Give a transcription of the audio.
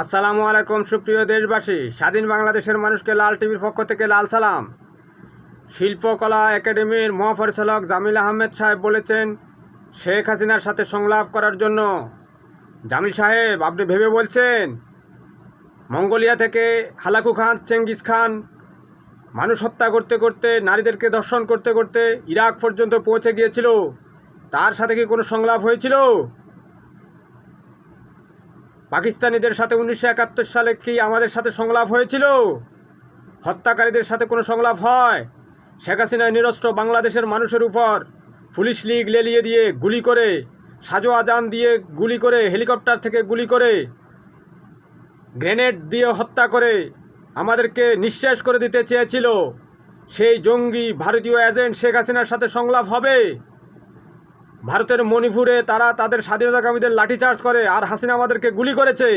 আসসালামু আলাইকুম সুপ্রিয় দেশবাসী। স্বাধীন বাংলাদেশের মানুষকে লাল টিভির পক্ষ থেকে লাল সালাম। শিল্পকলা একাডেমির মহাপরিচালক জামিল আহমেদ সাহেব বলেছেন শেখ হাসিনার সাথে সংলাপ করার জন্য। জামিল সাহেব, আপনি ভেবে বলছেন? মঙ্গোলিয়া থেকে হালাকু খান, চেঙ্গিস খান মানুষ হত্যা করতে করতে, নারীদেরকে ধর্ষণ করতে করতে ইরাক পর্যন্ত পৌঁছে গিয়েছিল, তার সাথে কি কোনো সংলাপ হয়েছিল? পাকিস্তানিদের সাথে 1971 সালে কি আমাদের সাথে সংলাপ হয়েছিল? হত্যাকারীদের সাথে কোনো সংলাপ হয়? শেখ হাসিনায় নিরস্ত্র বাংলাদেশের মানুষের উপর পুলিশ লীগ লেলিয়ে দিয়ে গুলি করে, সাজো আজান দিয়ে গুলি করে, হেলিকপ্টার থেকে গুলি করে, গ্রেনেড দিয়ে হত্যা করে আমাদেরকে নিঃশেষ করে দিতে চেয়েছিল। সেই জঙ্গি ভারতীয় এজেন্ট শেখ হাসিনার সাথে সংলাপ হবে? ভারতের মণিপুরে তারা তাদের স্বাধীনতাকামীদের লাঠিচার্জ করে, আর হাসিনা আমাদেরকে গুলি করেছে।